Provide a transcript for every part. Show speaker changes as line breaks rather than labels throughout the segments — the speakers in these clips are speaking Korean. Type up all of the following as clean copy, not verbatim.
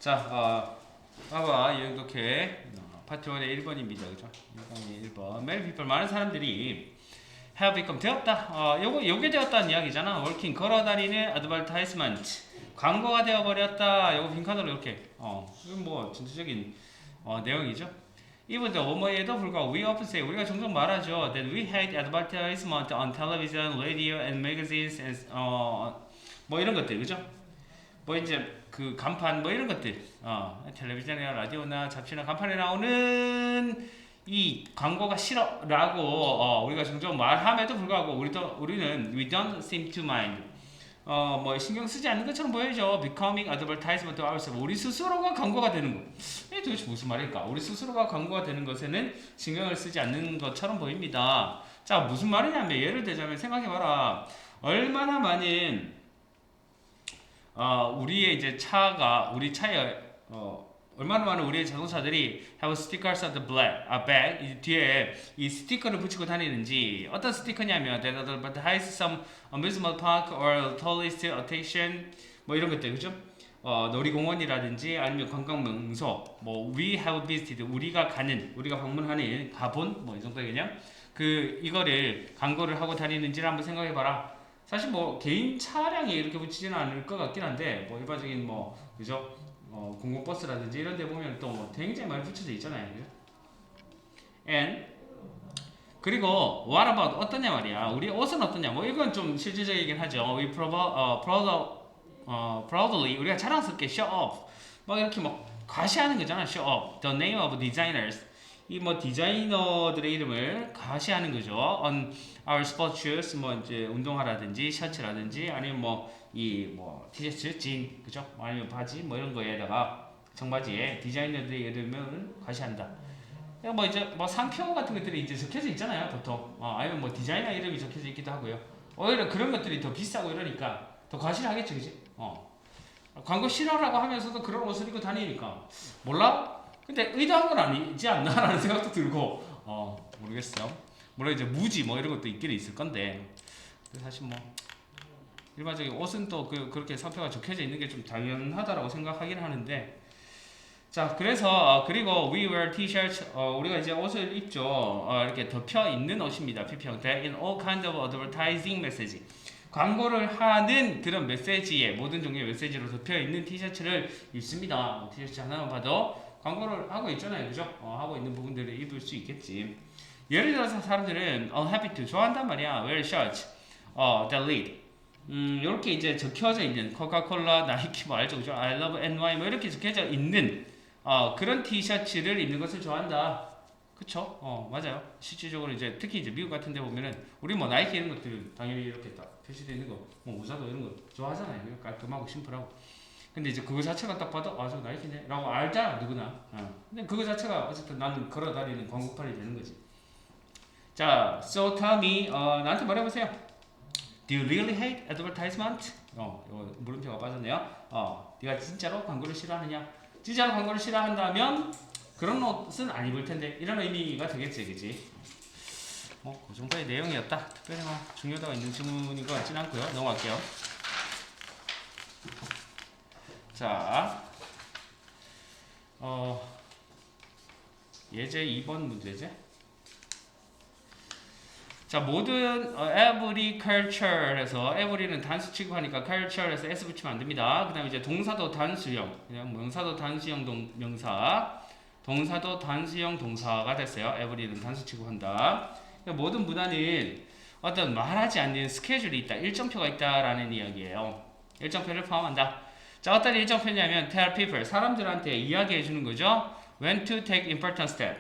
자, 봐봐. 이렇게 파트 1의 1번입니다. 그죠? 1번. Many people, 많은 사람들이 have become 되었다. 요게 되었다는 이야기잖아. working, 걸어다니는 advertisement. 광고가 되어버렸다. 요거 빈칸으로 이렇게. 이건 뭐 전체적인 내용이죠. Even though 뭐에도 불구하고 we often say, 우리가 종종 말하죠. That we hate advertisement on television, radio, and magazines, and 뭐 이런 것들, 그죠? 뭐 이제 그 간판 뭐 이런 것들, 텔레비전이나 라디오나 잡지나 간판에 나오는 이 광고가 싫어라고 우리가 종종 말함에도 불구하고 우리는 we don't seem to mind. 뭐 신경 쓰지 않는 것처럼 보여죠. Becoming advertisement to ourselves. 우리 스스로가 광고가 되는 것. 이게 도대체 무슨 말일까? 우리 스스로가 광고가 되는 것에는 신경을 쓰지 않는 것처럼 보입니다. 자, 무슨 말이냐면 예를 들자면 생각해봐라. 얼마나 많은 우리의 이제 우리 차에 얼마나 많은 우리의 자동차들이 have stickers on the back 이 뒤에 이 스티커를 붙이고 다니는지. 어떤 스티커냐면 that advertise some amusement park or tourist attraction 뭐 이런 것들, 그죠? 놀이공원이라든지 아니면 관광명소, 뭐 we have visited 우리가 방문하는 가본 뭐 이 정도 개념. 이거를 광고를 하고 다니는지를 한번 생각해봐라. 사실 뭐 개인 차량에 이렇게 붙이지는 않을 것 같긴 한데 뭐 일반적인 뭐 그죠? 공공버스라든지 이런 데 보면 또 뭐 굉장히 많이 붙여져 있잖아요. and 그리고 what about 어떠냐 말이야. 우리 옷은 어떠냐. 뭐 이건 좀 실질적이긴 하죠. We proudly 우리가 자랑스럽게 show off 막 이렇게 막 과시하는 거잖아. show off the name of designers 이 뭐 디자이너들의 이름을 과시하는 거죠. on our sports shoes 뭐 이제 운동화라든지 셔츠라든지 아니면 뭐 티셔츠, 진, 그죠? 아니면 바지 뭐 이런 거에다가 청바지에 디자이너들의 이름을 과시한다. 뭐 이제 뭐 상표 같은 것들이 이제 적혀져 있잖아요, 보통. 아니면 뭐 디자이너 이름이 적혀져 있기도 하고요. 오히려 그런 것들이 더 비싸고 이러니까 더 과시를 하겠죠, 그지? 광고 싫어라고 하면서도 그런 옷을 입고 다니니까 몰라? 근데 의도한 건 아니지 않나라는 생각도 들고 모르겠어요. 물론 이제 무지 뭐 이런 것도 있기는 있을 건데 사실 뭐 일반적인 옷은 또 그렇게 상표가 적혀져 있는 게 좀 당연하다라고 생각하긴 하는데. 자, 그래서 그리고 we wear t-shirts 우리가 이제 옷을 입죠. 이렇게 덮여 있는 옷입니다. PP 형태 in all kinds of advertising message. 광고를 하는 그런 메시지에 모든 종류의 메시지로 덮여 있는 티셔츠를 입습니다. 티셔츠 하나만 봐도 광고를 하고 있잖아요, 그죠? 하고 있는 부분들을 입을 수 있겠지. 예를 들어서 사람들은 happy to 좋아한단 말이야. wear shirts that lead 이렇게 이제 적혀져 있는 코카콜라, 나이키 뭐 알죠, 그죠? I love NY 뭐 이렇게 적혀져 있는 그런 티셔츠를 입는 것을 좋아한다. 그쵸? 맞아요. 실질적으로 이제 특히 이제 미국 같은 데 보면은 우리 뭐 나이키 이런 것들 당연히 이렇게 딱 표시되어 있는 거, 뭐 모자도 이런 거 좋아하잖아요. 깔끔하고 심플하고. 근데 이제 그거 자체가 딱 봐도 저 나이키네 라고 알잖아, 누구나. 근데 그거 자체가 어쨌든 나는 걸어 다니는 광고판이 되는 거지. 자, so tell me 나한테 말해보세요. Do you really hate advertisement? 이거 물음표가 빠졌네요. 네가 진짜로 광고를 싫어하느냐? 진짜로 광고를 싫어한다면 그런 옷은 안 입을 텐데 이런 의미가 되겠지, 그지? 그 정도의 내용이었다. 특별히 뭐 중요도가 있는 질문인 것 같진 않고요. 넘어갈게요. 자, 예제 2번 문제제. 자, 모든 every culture에서 every는 단수 취급하니까 culture에서 s 붙이면 안 됩니다. 그다음에 이제 동사도 단수형, 그냥 명사도 단수형 명사, 동사도 단수형 동사가 됐어요. every는 단수 취급한다. 그러니까 모든 문화는 어떤 말하지 않는 스케줄이 있다, 일정표가 있다라는 이야기예요. 일정표를 포함한다. 자, 어떤 일정표냐면 tell people 사람들한테 이야기해 주는 거죠. when to take important step.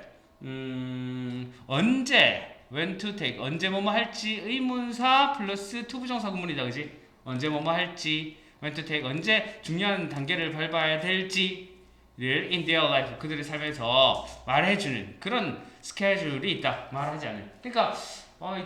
언제 when to take 언제 뭐뭐 할지 의문사 플러스 투부정사 구문이다, 그지? 언제 뭐뭐 할지 when to take 언제 중요한 단계를 밟아야 될지를 in their life 그들의 삶에서 말해주는 그런 스케줄이 있다. 말하지 않는. 그러니까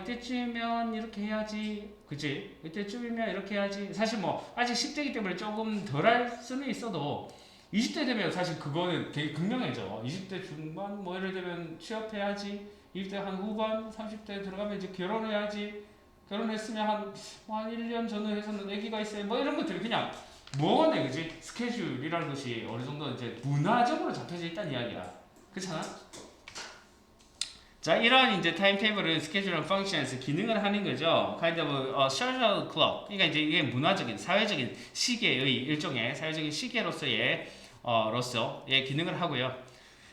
이때쯤이면 이렇게 해야지, 그치? 이때쯤이면 이렇게 해야지. 사실 뭐 아직 10대이기 때문에 조금 덜 할 수는 있어도 20대 되면 사실 그거는 되게 극명해져. 20대 중반 뭐 예를 들면 취업해야지, 20대 한 후반 30대 들어가면 이제 결혼해야지, 결혼했으면 한 1년 전후해서는 아기가 있어요, 뭐 이런 것들 그냥 무언의 그지 스케줄이라는 것이 어느 정도 이제 문화적으로 잡혀져 있다는 이야기야. 그렇잖아? 자, 이러한 이제 타임테이블은 스케줄은 functions 기능을 하는 거죠. kind of social clock. 그러니까 이제 이게 문화적인 사회적인 시계의 일종의 사회적인 시계로서의 로서의 기능을 하고요.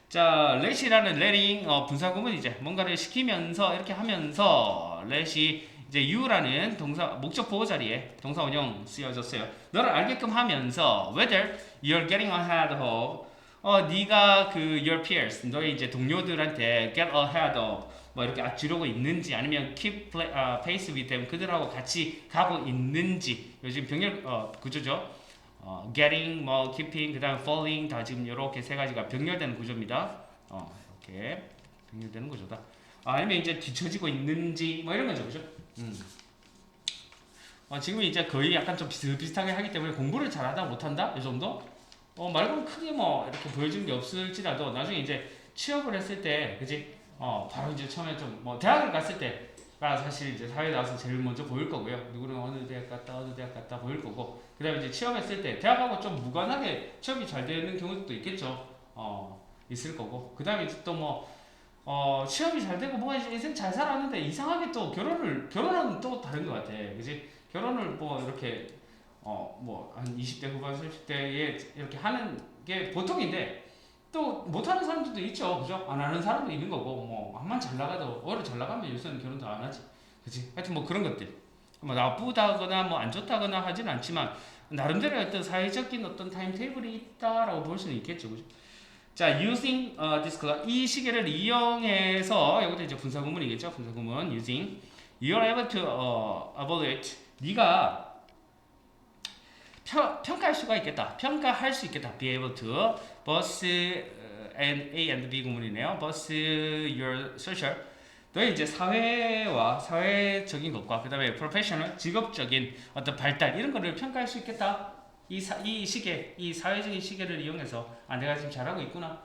자, let이라는 letting 분사구문이제 뭔가를 시키면서 이렇게 하면서 let이 이제 you라는 동사 목적 보호 자리에 동사 원형 쓰여졌어요. 너를 알게끔 하면서 whether you're getting ahead of 네가 그 your peers 너의 이제 동료들한테 get ahead of 뭐 이렇게 앞지르고 있는지 아니면 keep pace with them 그들하고 같이 가고 있는지 요즘 병렬 구조죠. getting 뭐 keeping 그다음 falling 다 지금 이렇게 세 가지가 병렬되는 구조입니다. 이렇게 병렬되는 구조다. 아니면 이제 뒤처지고 있는지 뭐 이런 거죠, 그죠? 지금 이제 거의 약간 좀 비슷비슷하게 하기 때문에 공부를 잘하다 못한다 이 정도? 말고는 크게 뭐 이렇게 보여주는 게 없을지라도 나중에 이제 취업을 했을 때, 그지? 바로 이제 처음에 좀 뭐 대학을 갔을 때가 사실 이제 사회에 나와서 제일 먼저 보일 거고요. 누구는 어느 대학 갔다 어느 대학 갔다 보일 거고, 그다음에 이제 취업했을 때 대학하고 좀 무관하게 취업이 잘 되는 경우도 있겠죠. 있을 거고, 그다음에 이제 또 뭐 취업이 잘 되고 뭐 인생 잘 살았는데 이상하게 또 결혼은 또 다른 것 같아, 그지? 결혼을 뭐 이렇게 뭐 한 20대 후반 30대에 이렇게 하는 게 보통인데 또 못하는 사람들도 있죠, 그죠? 안 하는 사람도 있는 거고 뭐 암만 잘 나가도 오히려 잘 나가면 요새는 결혼도 안 하지, 그지? 하여튼 뭐 그런 것들 뭐 나쁘다거나 뭐 안 좋다거나 하진 않지만 나름대로 어떤 사회적인 어떤 타임테이블이 있다라고 볼 수는 있겠죠, 그죠? 자, using this clock 이 시계를 이용해서 이것도 이제 분사구문이겠죠, 분사구문 using you're able to evaluate 네가 평가할 수가 있겠다. 평가할 수 있겠다. Be able to. both and A and B 구문이네요. both your social. 너의 이제 사회와 사회적인 것과 그 다음에 professional, 직업적인 어떤 발달 이런 거를 평가할 수 있겠다. 이 시계, 이 사회적인 시계를 이용해서 내가 지금 잘하고 있구나.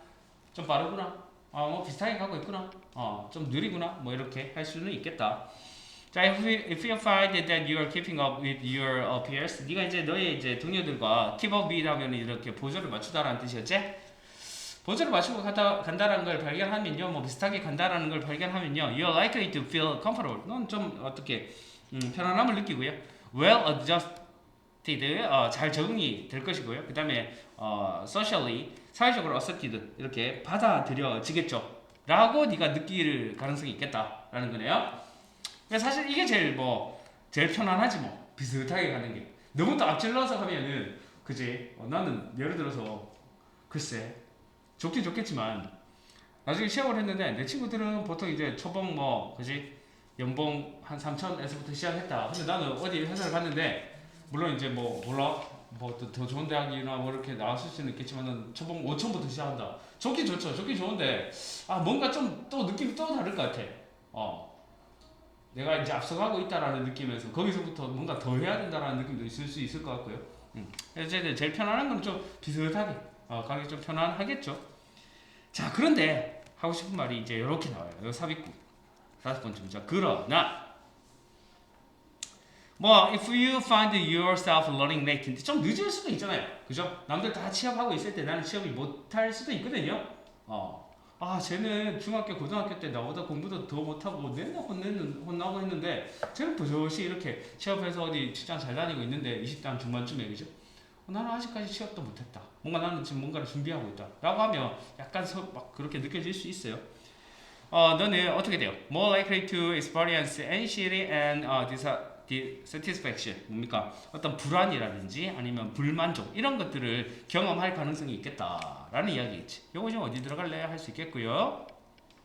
좀 빠르구나. 뭐 비슷하게 가고 있구나. 좀 느리구나. 뭐 이렇게 할 수는 있겠다. 자, if you find that you are keeping up with your peers, 네가 이제 너의 이제 동료들과 keep up with 하면 이렇게 보조를 맞추다라는 뜻이었지? 보조를 맞추고 간다라는 걸 발견하면요, 뭐 비슷하게 간다라는 걸 발견하면요, you are likely to feel comfortable. 넌 좀 어떻게 편안함을 느끼고요, well adjusted, 잘 적응이 될 것이고요. 그 다음에 socially, 사회적으로 accepted 이렇게 받아들여지겠죠. 라고 네가 느낄 가능성이 있겠다라는 거네요. 사실 이게 제일 편안하지 뭐 비슷하게 가는 게 너무 또 앞질러서 가면은 그지 나는 예를 들어서 글쎄 좋긴 좋겠지만 나중에 시작을 했는데 내 친구들은 보통 이제 초봉 뭐 그지 연봉 한 3천에서부터 시작했다. 근데 나는 어디 회사를 갔는데 물론 이제 뭐 몰라 뭐 더 좋은 대학이나 뭐 이렇게 나왔을 수는 있겠지만은 초봉 5천부터 시작한다. 좋긴 좋죠. 좋긴 좋은데 뭔가 좀 또 느낌이 또 다를 것 같아. 내가 이제 앞서가고 있다라는 느낌에서 거기서부터 뭔가 더 해야 된다라는 느낌도 있을 수 있을 것 같고요. 그래서 제일 편안한 건 좀 비슷하게 가기 좀 편안하겠죠. 자, 그런데 하고 싶은 말이 이제 이렇게 나와요. 이 삽입구 5번째 문장. 그러나 뭐 if you find yourself learning late 좀 늦을 수도 있잖아요, 그죠? 남들 다 취업하고 있을 때 나는 취업이 못할 수도 있거든요. 쟤는 중학교, 고등학교 때 나보다 공부도 더 못하고 맨날 혼나고 했는데 쟤는 버젓이 이렇게 취업해서 어디 직장 잘 다니고 있는데 20대 중반쯤에, 그죠? 나는 아직까지 취업도 못했다. 나는 지금 뭔가를 준비하고 있다. 라고 하면 약간 막 그렇게 느껴질 수 있어요. 너는 어떻게 돼요? More likely to experience anxiety and dissatisfaction. 뭡니까? 어떤 불안이라든지 아니면 불만족 이런 것들을 경험할 가능성이 있겠다라는 이야기겠지. 요거 좀 어디 들어갈래 할 수 있겠고요.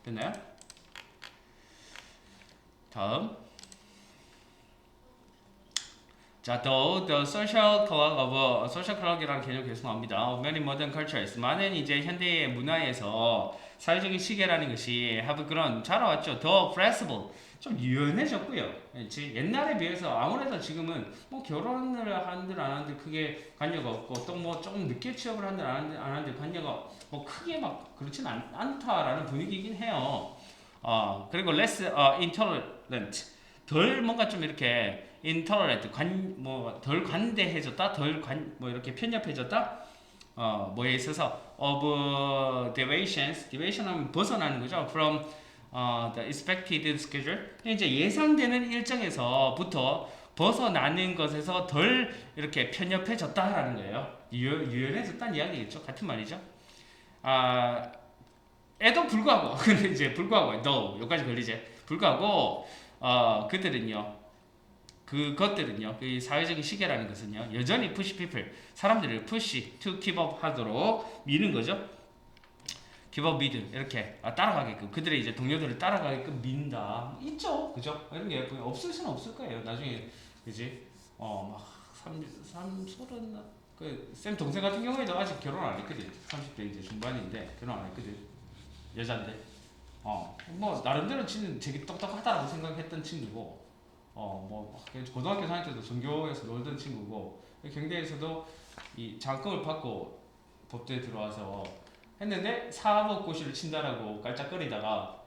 됐나요? 다음. 자, though the social clock이라는 개념이 계속 나옵니다. Many modern cultures. 많은 이제 현대의 문화에서 사회적인 시계라는 것이 have grown 자라왔죠. 더 flexible. 좀 유연해졌고요. 옛날에 비해서 아무래도 지금은 뭐 결혼을 하는들 안 하는들 크게 관여가 없고 또 뭐 조금 늦게 취업을 하는들 안 하는들 관여가 뭐 크게 막 그렇진 않다라는 분위기이긴 해요. 그리고 less intolerant. 덜 뭔가 좀 이렇게 intolerant 덜 관대해졌다, 뭐 이렇게 편협해졌다. 뭐에 있어서 of deviation하면 벗어나는 거죠. from the expected schedule. 이제 예상되는 일정에서부터 벗어나는 것에서 덜 이렇게 편협해졌다라는 거예요. 유연해졌다는 이야기겠죠. 같은 말이죠. 에도 불구하고 근데 이제 불구하고 though 여기까지 걸리지. 불구하고 그것들은요, 이 사회적인 시계라는 것은요, 여전히 push people, 사람들을 push to keep up 하도록 미는 거죠. keep up with 이렇게 따라가게끔, 그들의 이제 동료들을 따라가게끔 민다. 있죠, 그죠? 이런 게 없을 수는 없을 거예요. 나중에 그지? 막 30, 쌤 동생 같은 경우에도 아직 결혼 안 했거든. 30대 이제 중반인데 결혼 안 했거든. 여잔데. 뭐 나름대로 친구 되게 똑똑하다라고 생각했던 친구고. 고등학교 다닐 때도 전교에서 놀던 친구고, 경대에서도 이 장학금을 받고 법대에 들어와서 했는데 사법고시를 친다라고 깔짝거리다가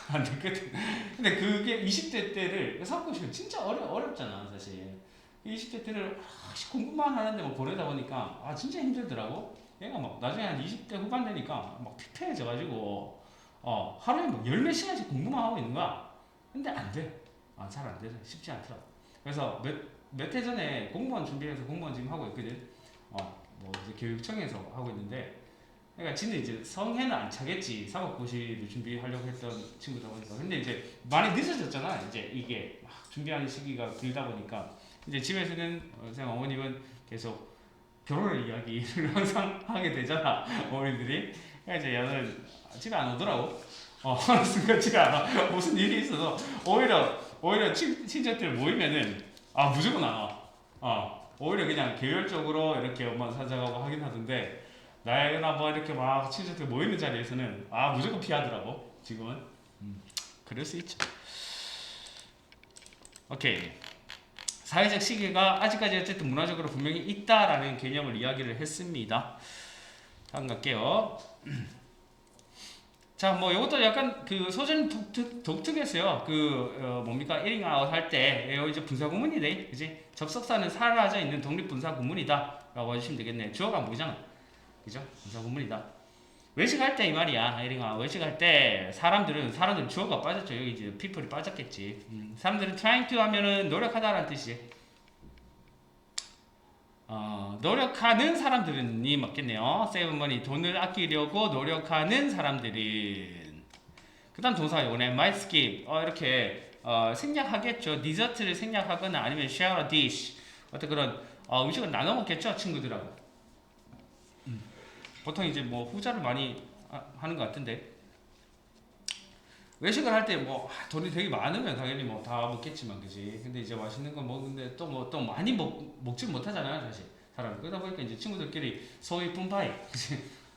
안 됐거든. 근데 그게 20대 때를, 사법고시가 진짜 어렵잖아 사실. 20대 때를 공부만 하는데 뭐 보내다 보니까 진짜 힘들더라고. 얘가 막 나중에 한 20대 후반 되니까 막 피폐해져가지고 하루에 뭐 열 몇 시간씩 공부만 하고 있는 거야. 근데 안 돼. 잘 안 돼서 쉽지 않더라고. 그래서 몇 해 전에 공무원 준비해서 공무원 지금 하고 있거든. 뭐 이제 교육청에서 하고 있는데, 그러니까 지는 이제 성에는 안 차겠지. 사법고시를 준비하려고 했던 친구다 보니까. 근데 이제 많이 늦어졌잖아. 이제 이게 막 준비하는 시기가 길다 보니까 이제 집에서는 쌤 어머님은 계속 결혼을 이야기를 항상 하게 되잖아. 어머니들이. 그러니까 이제 얘는 집에 안 오더라고. 어느 순간 집에 안 와. 무슨 일이 있어도 오히려 친척들 모이면은 무조건 안 와. 오히려 그냥 계열적으로 이렇게 엄마 찾아가고 하긴 하던데, 나이나 뭐 이렇게 막 친척들 모이는 자리에서는 무조건 피하더라고 지금은. 그럴 수 있죠. 오케이. 사회적 시계가 아직까지 어쨌든 문화적으로 분명히 있다라는 개념을 이야기를 했습니다. 다음 갈게요. 자, 뭐 이것도 약간 그 소전 독특했어요. 뭡니까? 1ing out 할 때 이제 분사 구문이네, 그지? 접속사는 사라져 있는 독립 분사 구문이다라고 해주시면 되겠네. 주어가 안 보이잖아, 그죠? 분사 구문이다. 외식할 때 이 말이야. 1ing out 외식할 때 사람들은 주어가 빠졌죠. 여기 이제 people이 빠졌겠지. 사람들은 trying to 하면은 노력하다라는 뜻이지. 노력하는 사람들은이 맞겠네요. save money, 돈을 아끼려고 노력하는 사람들은. 그 다음 동사 요거네. might skip, 이렇게 생략하겠죠. 디저트를 생략하거나 아니면 share a dish, 어떤 그런 음식을 나눠 먹겠죠, 친구들하고. 보통 이제 뭐 후자를 많이 하는 것 같은데, 외식을 할 때 뭐 돈이 되게 많으면 당연히 뭐 다 먹겠지만, 그지? 근데 이제 맛있는 거 먹는데 또 많이 먹질 못하잖아요, 사실. 사람. 그러다 보니까 이제 친구들끼리 소위 뿜바이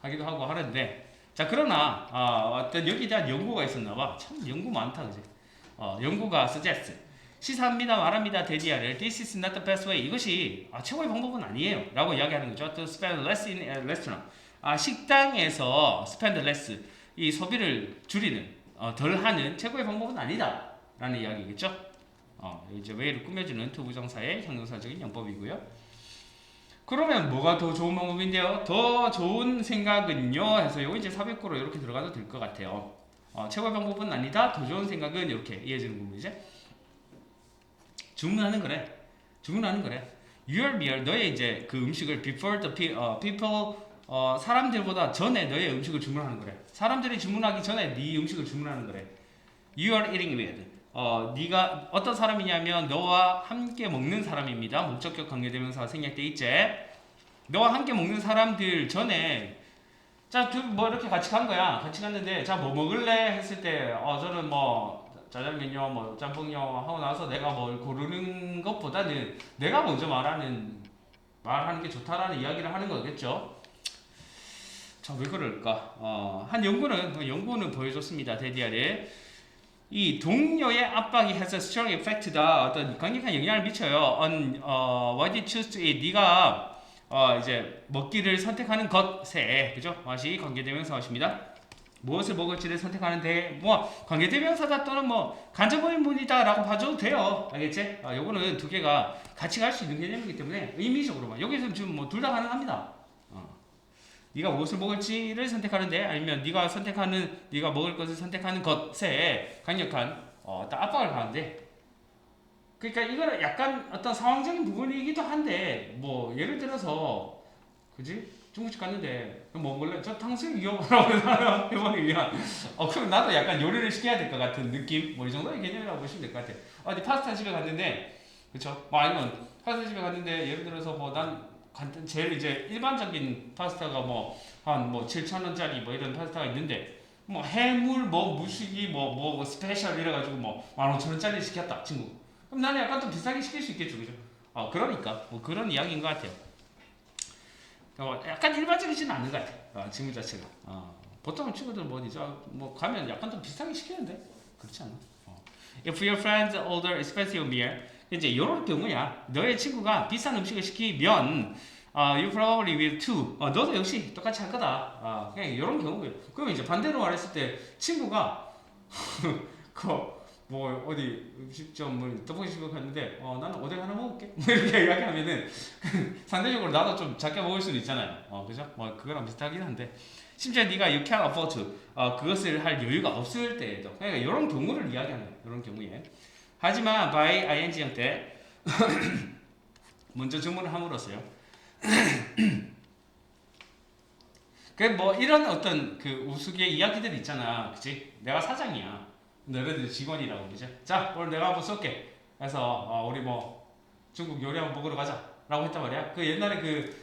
하기도 하고 하는데, 자, 그러나 어떤 여기에 대한 연구가 있었나봐. 참 연구 많다, 그지? 연구가 suggest, 시사합니다, 말합니다, 대디아를 this is not the best way, 이것이 최고의 방법은 아니에요 라고 이야기하는 거죠. to spend less in a restaurant, 식당에서 spend less, 이 소비를 줄이는, 덜 하는 최고의 방법은 아니다 라는 이야기겠죠. 이제 way를 꾸며주는 투부정사의 형용사적인 용법이고요. 그러면 뭐가 더 좋은 방법인데요? 더 좋은 생각은요 해서 이거 이제 400구로 이렇게 들어가도 될 것 같아요. 최고의 방법은 아니다, 더 좋은 생각은 이렇게 이어지는 부분이죠. 주문하는 거래. Your meal, 너의 이제 그 음식을 before the people, 사람들보다 전에 너의 음식을 주문하는 거래. 사람들이 주문하기 전에 네 음식을 주문하는 거래. You are eating with, 네가 어떤 사람이냐면 너와 함께 먹는 사람입니다. 목적격 관계대명사가 생략돼 있지. 너와 함께 먹는 사람들 전에, 자, 뭐 이렇게 같이 간 거야. 같이 갔는데, 자, 뭐 먹을래 했을 때, 저는 뭐 짜장면요, 뭐 짬뽕요 하고 나서 내가 뭘 고르는 것보다는 내가 먼저 말하는 게 좋다라는 이야기를 하는 거겠죠. 자, 왜 그럴까? 한 연구는 보여줬습니다. 데디아를. 이 동료의 압박이 has a strong effect다. 어떤 강력한 영향을 미쳐요. on what you choose to eat. 네가 이제 먹기를 선택하는 것에, 그죠? 맛이 관계대명사것입니다. 무엇을 먹을지를 선택하는데 뭐 관계대명사다 또는 뭐 간접의문이다라고 봐줘도 돼요. 알겠지? 요거는 두 개가 같이 갈 수 있는 개념이기 때문에 의미적으로만 여기서 지금 뭐 둘 다 가능합니다. 네가 무엇을 먹을지를 선택하는데 아니면 네가 먹을 것을 선택하는 것에 강력한 딱 압박을 가는데 그러니까 이거는 약간 어떤 상황적인 부분이기도 한데 뭐 예를 들어서 그지? 중국집 갔는데 뭐 먹을래? 저 탕수육이요? 라고 해보기 위한 그럼 나도 약간 요리를 시켜야 될 것 같은 느낌? 뭐 이 정도의 개념이라고 보시면 될 것 같아요. 어디 파스타 집에 갔는데 그쵸? 뭐 아니면 파스타 집에 갔는데 예를 들어서 뭐 난 제일 이제 일반적인 파스타가 뭐 한 뭐 7,000원짜리 뭐 이런 파스타가 있는데 뭐 해물 뭐 무식이 뭐 스페셜 이래가지고 뭐 15,000원짜리 시켰다 친구. 그럼 나는 약간 좀 비싸게 시킬 수 있겠죠, 그죠? 그러니까 뭐 그런 이야기인 것 같아요. 약간 일반적이지는 않는 것 같아. 질문 자체가. 보통 친구들 뭐 가면 약간 좀 비슷하게 시키는데 그렇지 않나? If your friends order expensive meal, 이제 이런 경우야. 너의 친구가 비싼 음식을 시키면, you probably will too. 너도 역시 똑같이 할 거다. 그냥 이런 경우예요. 그러면 이제 반대로 말했을 때 친구가 뭐 어디 음식점을 떡볶이집을 갔는데 나는 오뎅 하나 먹을게 뭐 이렇게 이야기하면은 상대적으로 나도 좀 작게 먹을 수도 있잖아요. 그죠? 뭐 그거랑 비슷하긴 한데 심지어 네가 you can't afford to 그것을 할 여유가 없을 때에도 그러니까 이런 경우를 이야기하는 거예요. 이런 경우에 하지만 by ing 형태 먼저 주문을 함으로써요. 그 뭐 이런 어떤 그 우스개 이야기들 있잖아, 그치? 내가 사장이야. 너희들 직원이라고 그죠? 자 오늘 내가 한번 쏠게. 그래서 우리 뭐 중국 요리 한번 먹으러 가자라고 했단 말이야. 그 옛날에 그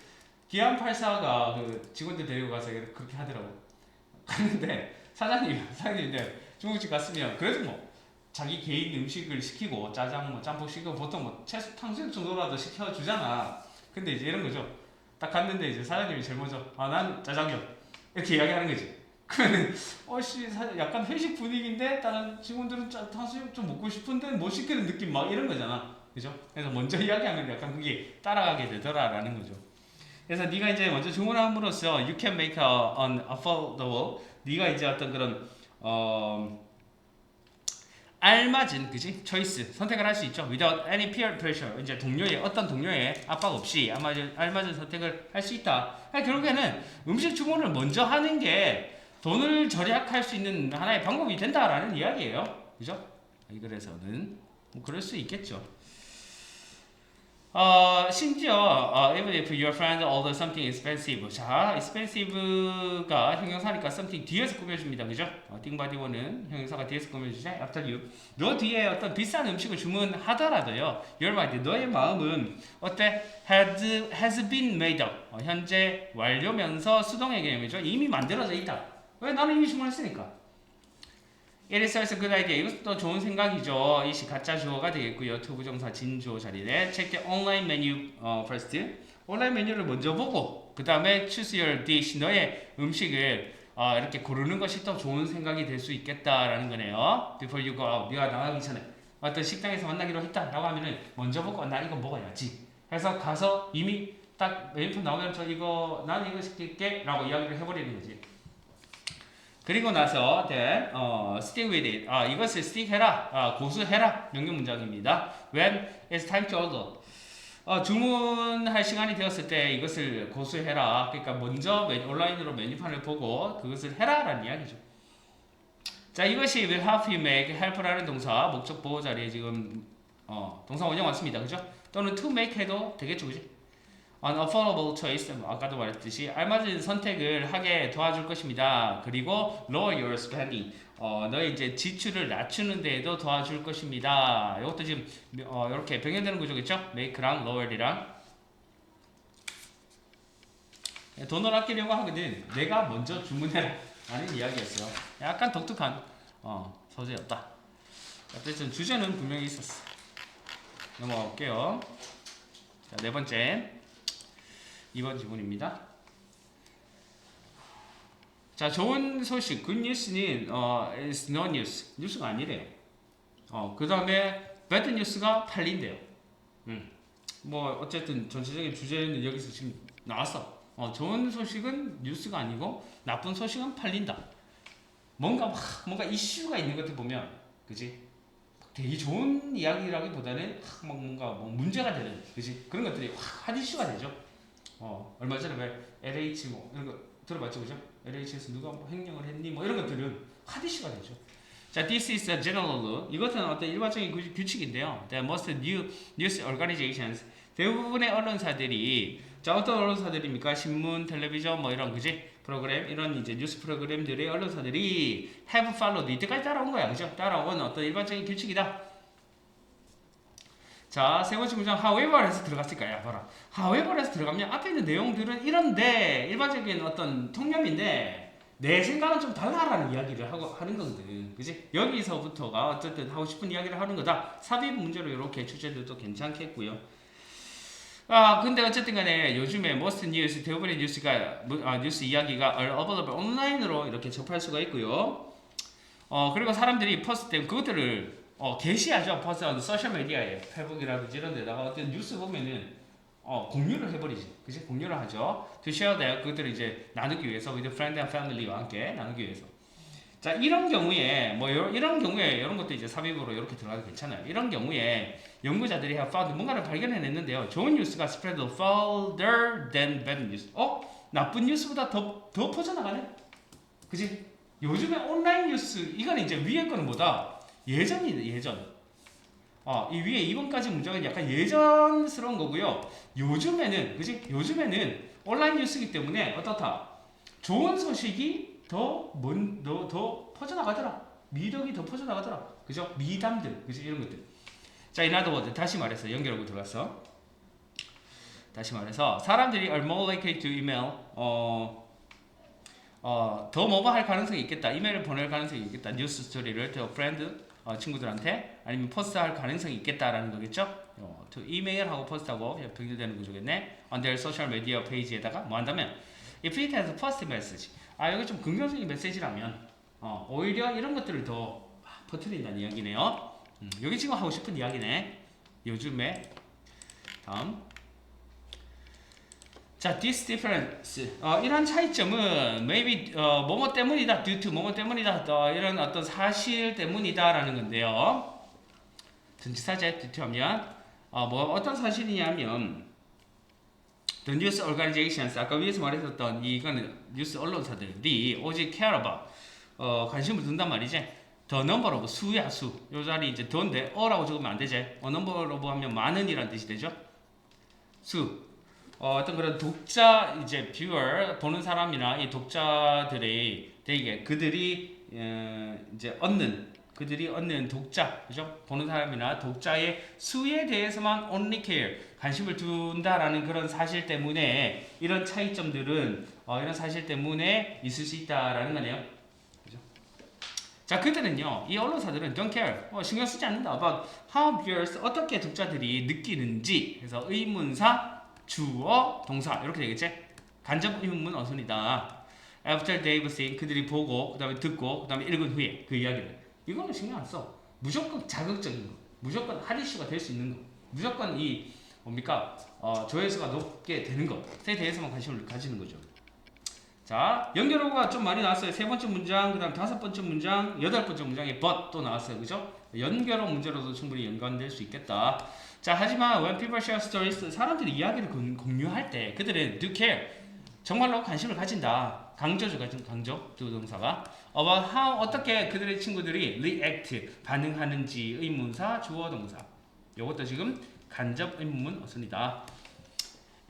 기안84가 그 직원들 데리고 가서 그렇게 하더라고. 갔는데 사장님인데 중국집 갔으면 그래도 뭐 자기 개인 음식을 시키고 짜장 뭐 짬뽕 시키고 보통 뭐 채소 탕수육 정도라도 시켜주잖아. 근데 이제 이런 거죠. 딱 갔는데 이제 사장님이 제일 먼저 난 짜장면 이렇게 이야기하는 거지. 그러면 약간 회식 분위기인데 다른 직원들은 탕수육 좀 먹고 싶은데 못 시키는 느낌 막 이런 거잖아. 그죠? 그래서 먼저 이야기하면 약간 그게 따라가게 되더라라는 거죠. 그래서 네가 이제 먼저 주문함으로써 you can make an affordable 네가 이제 어떤 그런 알맞은 그지 초이스 선택을 할 수 있죠. without any peer pressure 이제 어떤 동료의 압박 없이 알맞은 선택을 할 수 있다. 결국에는 음식 주문을 먼저 하는 게 돈을 절약할 수 있는 하나의 방법이 된다라는 이야기예요. 그죠? 그래서는 뭐 그럴 수 있겠죠. 심지어 even if your friend order something expensive 자 expensive가 형용사니까 something 뒤에서 꾸며줍니다. 그죠? 띵바디원은 형용사가 뒤에서 꾸며주죠. after you 너 뒤에 어떤 비싼 음식을 주문하더라도요 your mind 너의 마음은 어때? has been made up 현재 완료면서 수동의 개념이죠. 이미 만들어져 있다. 왜? 나는 이미 주문했으니까. It is also a good idea. 이것도 좋은 생각이죠. 이시 가짜 주어가 되겠고요. to 부정사 진주어 자리에 check the online menu first. 온라인 메뉴를 먼저 보고 그 다음에 choose your dish. 너의 음식을 이렇게 고르는 것이 더 좋은 생각이 될 수 있겠다라는 거네요. Before you go out. 네가 나가기 전에 어떤 식당에서 만나기로 했다라고 하면은 먼저 보고 나 이거 먹어야지. 그래서 가서 이미 딱 메뉴판 나오면 난 이거 시킬게 라고 이야기를 해버리는 거지. 그리고 나서 then stick with it. 이것을 stick 해라. 고수해라. 명령 문장입니다. When it's time to order. 주문할 시간이 되었을 때 이것을 고수해라. 그러니까 먼저 온라인으로 메뉴판을 보고 그것을 해라라는 이야기죠. 자, 이것이 will help you make help라는 동사 목적 보호 자리에 지금 동사 원형 왔습니다. 그죠? 또는 to make 해도 되겠죠, 그지? An affordable choice, 아까도 말했듯이 알맞은 선택을 하게 도와줄 것입니다. 그리고 lower your spending, 너의 이제 지출을 낮추는 데에도 도와줄 것입니다. 이것도 지금 이렇게 병행되는 구조겠죠? make랑 lower이랑 돈을 아끼려고 하거든. 내가 먼저 주문해라 라는 이야기였어요. 약간 독특한 소재였다. 어쨌든 주제는 분명히 있었어. 넘어갈게요. 자, 네 번째. 2번 지문입니다. 자, 좋은 소식, good news는 is no news, 뉴스가 아니래요. 그 다음에 bad news가 팔린대요. 뭐 어쨌든 전체적인 주제는 여기서 지금 나왔어. 좋은 소식은 뉴스가 아니고 나쁜 소식은 팔린다. 뭔가 이슈가 있는 것들 보면, 그지? 되게 좋은 이야기라기보다는 막 뭔가 뭐 문제가 되는, 그지? 그런 것들이 확 핫 이슈가 되죠. 얼마 전에 왜 LH 뭐 이런 거 들어봤죠, 그죠? LH에서 누가 뭐 횡령을 했니, 뭐 이런 것들은 핫 이슈가 되죠. 자, this is a general rule. 이것은 어떤 일반적인 규칙인데요. The most news organizations, 대부분의 언론사들이, 자, 어떤 언론사들입니까? 신문, 텔레비전, 뭐 이런, 그지? 프로그램, 이런 이제 뉴스 프로그램들의 언론사들이 have followed, 이때까지 따라온 거야, 그죠? 따라온 어떤 일반적인 규칙이다. 자, 세 번째 문장 however에서 들어갔을까? 야, 봐라. however에서 들어가면 앞에 있는 내용들은 이런데 일반적인 어떤 통념인데 내 생각은 좀 달라라는 이야기를 하는 거거든. 그지? 여기서부터가 어쨌든 하고 싶은 이야기를 하는 거다. 삽입 문제로 이렇게 주제들도 괜찮겠고요. 근데 어쨌든 간에 요즘에 most news, 대부분의 뉴스가, 뉴스 이야기가 are available 온라인으로 이렇게 접할 수가 있고요. 그리고 사람들이 포스트 때문에 그것들을 게시하죠. 포스트 소셜 미디어에, 페북이라든지 이런 데다가 어떤 뉴스 보면은 공유를 해버리지. 그치? 공유를 하죠. To share that, 그것들을 이제 나누기 위해서, with friend and family와 함께 나누기 위해서. 자, 이런 경우에, 이런 경우에, 이런 것도 이제 삽입으로 이렇게 들어가도 괜찮아요. 이런 경우에 연구자들이 have found 뭔가를 발견해냈는데요. 좋은 뉴스가 spread further than bad news. 나쁜 뉴스보다 더 퍼져나가네? 그치? 요즘에 온라인 뉴스, 이건 이제 위에 거는 뭐다? 예전이다, 예전. 이 위에 2번까지 문장은 약간 예전스러운 거고요. 요즘에는, 그지? 요즘에는 온라인 뉴스이기 때문에 어떻다? 좋은 소식이 더 퍼져나가더라. 미덕이 더 퍼져나가더라. 그죠? 미담들, 그지? 이런 것들. 자, in other words, 다시 말해서 연결하고 들어갔어. 다시 말해서 사람들이 are more likely to email, 더 뭐뭐 할 가능성이 있겠다. 이메일을 보낼 가능성이 있겠다. 뉴스 스토리를 to a friend, 친구들한테, 아니면 포스트할 가능성이 있겠다라는 거겠죠. to 이메일하고 포스트하고 병렬되는 구조겠네. on their social media 페이지에다가 뭐 한다면 if it has a positive message. 여기 좀 긍정적인 메시지라면 오히려 이런 것들을 더 퍼뜨린다는 이야기네요. 여기 지금 하고 싶은 이야기네. 요즘에 다음. 자, this difference, 이런 차이점은 maybe 뭐뭐 때문이다, due to 뭐뭐 때문이다, 이런 어떤 사실 때문이다라는 건데요. 전치사제 due to 하면 어떤 사실이냐면 the news organizations, 아까 위에서 말했었던 이거는 뉴스 언론사들이 오직 care about, 관심을 둔단 말이지. the number of, 수야 수. 요 자리 이제 더인데 어라고 적으면 안 되지. number of 하면 많은이란 뜻이 되죠. 수. 어떤 그런 독자, 이제 viewer, 보는 사람이나 이 독자들의 되게 그들이 얻는 독자, 그죠? 보는 사람이나 독자의 수에 대해서만 only care, 관심을 둔다라는 그런 사실 때문에 이런 차이점들은 이런 사실 때문에 있을 수 있다라는 거네요. 그죠? 자, 그들은요, 이 언론사들은 don't care, 신경 쓰지 않는다. about how viewers, 어떻게 독자들이 느끼는지. 그래서 의문사, 주어, 동사 이렇게 되겠지? 간접 의문문 어순이다. After they've seen, 그들이 보고, 그 다음에 듣고, 그 다음에 읽은 후에 그 이야기를. 이거는 신경 안 써. 무조건 자극적인 거, 무조건 핫 이슈가 될 수 있는 거, 무조건 이 뭡니까? 조회수가 높게 되는 것에 대해서만 관심을 가지는 거죠. 자, 연결어가 좀 많이 나왔어요. 세 번째 문장, 그 다음 다섯 번째 문장, 여덟 번째 문장에 but 또 나왔어요. 그죠? 연결어 문제로도 충분히 연관될 수 있겠다. 자, 하지만 when people share stories, 사람들이 이야기를 공유할 때 그들은 do care, 정말로 관심을 가진다. 강조죠, 강조, 두 동사가. about how, 어떻게 그들의 친구들이 react, 반응하는지. 의문사, 주어, 동사. 이것도 지금 간접 의문문 어순이다.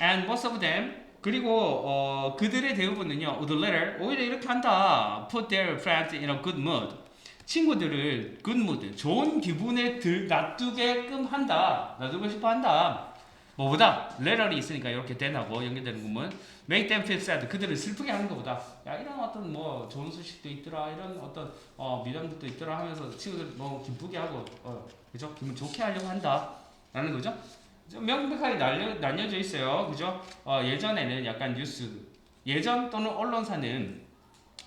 And most of them, 그리고 그들의 대부분은요, would later, 오히려 이렇게 한다. put their friends in a good mood. 친구들을 good mood, 좋은 기분에 놔두게끔 한다. 놔두고 싶어 한다. 뭐보다 letter이 있으니까 이렇게 된다고 연결되는 구문. make them feel sad, 그들을 슬프게 하는 것보다, 야, 이런 어떤 뭐 좋은 소식도 있더라, 이런 어떤 미담도 있더라 하면서 친구들 뭐 기쁘게 하고 그죠? 기분 좋게 하려고 한다 라는 거죠. 명백하게 나뉘어져 있어요. 그죠? 예전에는 약간 예전 또는 언론사는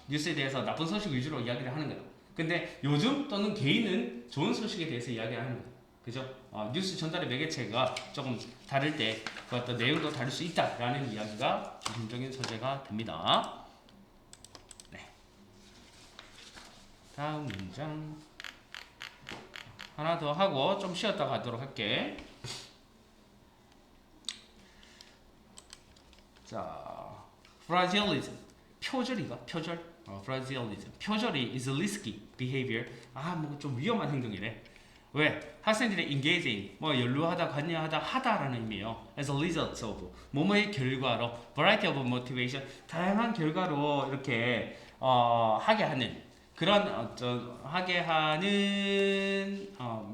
뉴스에 대해서 나쁜 소식 위주로 이야기를 하는 거예요. 근데 요즘 또는 개인은 좋은 소식에 대해서 이야기를 하는 거예요. 그죠? 뉴스 전달의 매개체가 조금 다를 때 그 어떤 내용도 다를 수 있다라는 이야기가 기본적인 소재가 됩니다. 네. 다음 문장 하나 더 하고 좀 쉬었다 가도록 할게. 자, fragilism 표절이가 표절. fragilism 표절이 is risky behavior. 뭐 좀 위험한 행동이래. 왜? 학생들이 engaging 뭐 연루하다, 관여하다, 하다라는 의미예요. as a result of 뭐뭐의 결과로 variety of motivation 다양한 결과로 이렇게 하게 하는 그런 하게 하는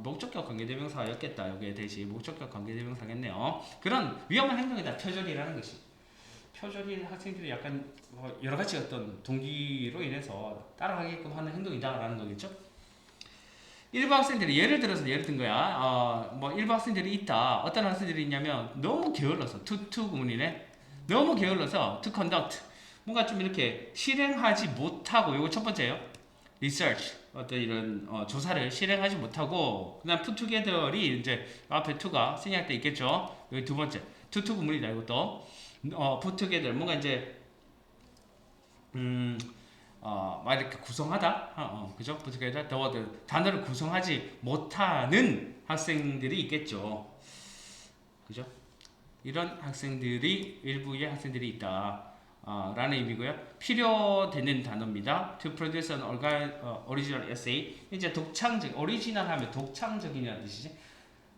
목적격 관계대명사였겠다. 여기에 대신 목적격 관계대명사겠네요. 그런 위험한 행동이다. 표절이라는 것이. 표절이 학생들이 약간 여러 가지 어떤 동기로 인해서 따라하게끔 하는 행동이다라는 거겠죠. 일부 학생들이 예를 든 거야. 일부 학생들이 있다. 어떤 학생들이 있냐면 너무 게을러서 to 구문이네. 너무 게을러서 to conduct 뭔가 좀 이렇게 실행하지 못하고 요거 첫 번째예요. research 어떤 이런 조사를 실행하지 못하고 그다음 put together이 이제 앞에 to가 생략돼 있겠죠. 여기 두 번째 to 구문이다. 이것도 put together 뭔가 이제 막 이렇게 구성하다, 그죠? 부득이하다, 단어를 구성하지 못하는 학생들이 있겠죠, 그죠? 이런 학생들이 일부의 학생들이 있다, 라는 의미고요. 필요되는 단어입니다. To produce an original essay. 이제 독창적, 오리지널 하면 독창적이라는 뜻이지.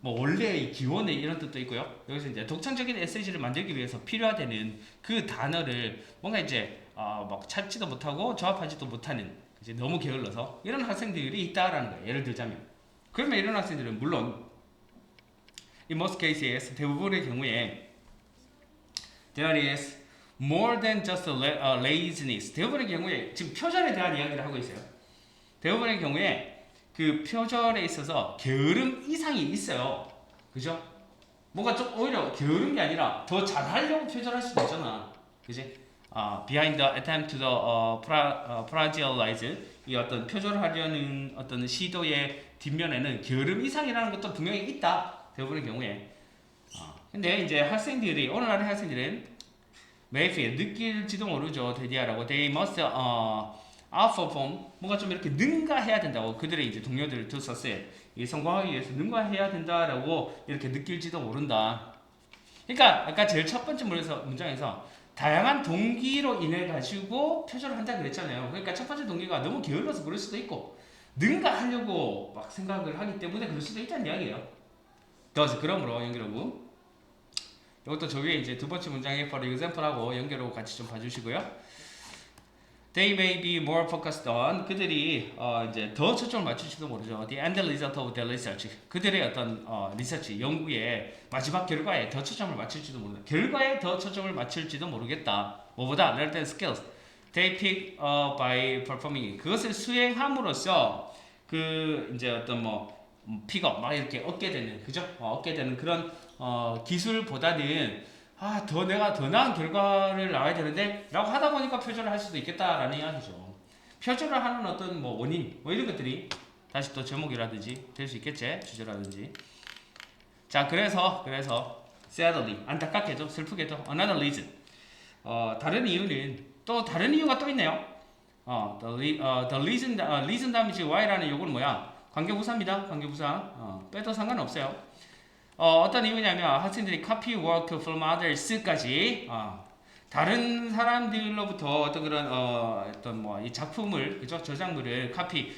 뭐 원래의 기원의 이런 뜻도 있고요. 여기서 이제 독창적인 에세이를 만들기 위해서 필요하다는 그 단어를 뭔가 이제 막 찾지도 못하고 조합하지도 못하는 이제 너무 게을러서 이런 학생들이 있다라는 거예요. 예를 들자면 그러면 이런 학생들은 물론 in most cases 대부분의 경우에 there is more than just laziness. 대부분의 경우에 지금 표절에 대한 이야기를 하고 있어요. 대부분의 경우에 그 표절에 있어서 게으름 이상이 있어요. 그죠? 뭔가 좀 오히려 게으른 게 아니라 더 잘하려고 표절할 수도 있잖아. 그지? behind the attempt to plagiarize 이 어떤 표절하려는 어떤 시도의 뒷면에는 게으름 이상이라는 것도 분명히 있다. 대부분의 경우에. 근데 이제 학생들이 오늘날의 학생들은 may feel 느낄지도 모르죠. 대디아라고 they must outperform 뭔가 좀 이렇게 능가해야 된다고 그들의 이제 동료들을 두었어요. 이 성공하기 위해서 능가해야 된다라고 이렇게 느낄지도 모른다. 그러니까 아까 제일 첫 번째 문장에서 다양한 동기로 인해 가지고 표절을 한다 그랬잖아요. 그러니까 첫 번째 동기가 너무 게을러서 그럴 수도 있고 능가하려고 막 생각을 하기 때문에 그럴 수도 있다는 이야기예요. 그러므로 연결하고 이것도 저 위에 이제 두 번째 문장에 for example하고 연결하고 같이 좀 봐주시고요. They may be more focused on 그들이 이제 더 초점을 맞출지도 모르죠. The end result of their research 그들의 어떤 리서치 연구의 마지막 결과에 더 초점을 맞출지도 모른다. 결과에 더 초점을 맞출지도 모르겠다. 뭐보다 rather than skills they pick by performing 그것을 수행함으로써 그 이제 어떤 뭐 픽업 막 이렇게 얻게 되는 그죠? 얻게 되는 그런 기술보다는 더 내가 더 나은 결과를 나와야 되는데 라고 하다 보니까 표절을 할 수도 있겠다라는 이야기죠. 표절을 하는 어떤 뭐 원인 뭐 이런 것들이 다시 또 제목이라든지 될 수 있겠지. 주제라든지. 자 그래서 sadly 안타깝게도 슬프게도 another reason 다른 이유는 또 다른 이유가 또 있네요. the reason 다음에 지금 why라는 요거는 뭐야? 관계부사입니다. 관계부사. 빼도 상관없어요. 어떤 이유냐면 학생들이 copy work from others까지 다른 사람들로부터 어떤 그런 어떤 뭐 이 작품을 그죠 저작물을 카피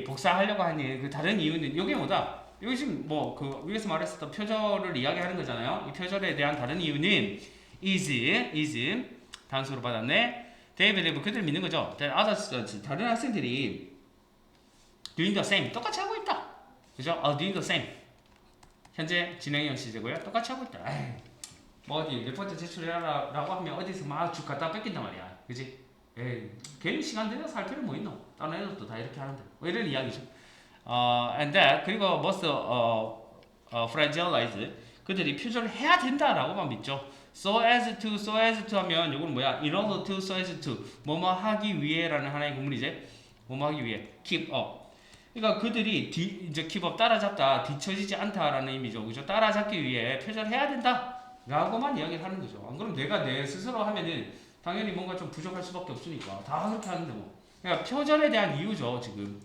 복사하려고 하는 그 다른 이유는 이게 뭐다? 여기 지금 뭐 그 위에서 말했었던 표절을 이야기하는 거잖아요. 이 표절에 대한 다른 이유는 is 단수로 받았네. They believe 그들 믿는 거죠. others 다른 학생들이 doing the same 똑같이 하고 있다. 그죠? doing the same. 현재 진행형 시제고요. 똑같이 하고 있다. 뭐 어디 레포트 제출해라라고 하면 어디서 막 쭉 갖다 뺏긴단 말이야. 그지? 괜히 시간 들여서 할 필요 뭐 있노? 다른 애들도 다 이렇게 하는데. 뭐 이런 이야기죠. And that 그리고 must fragilize 그들이 표절을 해야 된다라고만 믿죠. so as to 하면 이건 뭐야? in order to, so as to 뭐뭐 하기 위해라는 하나의 구문이지. 뭐뭐 하기 위해 keep up 그러니까 그들이 이제 keep up 따라잡다 뒤처지지 않다라는 의미죠. 그죠? 따라잡기 위해 표절해야 된다라고만 이야기를 하는 거죠. 안 그러면 내가 내 스스로 하면은 당연히 뭔가 좀 부족할 수밖에 없으니까 다 그렇게 하는데 뭐 그러니까 표절에 대한 이유죠. 지금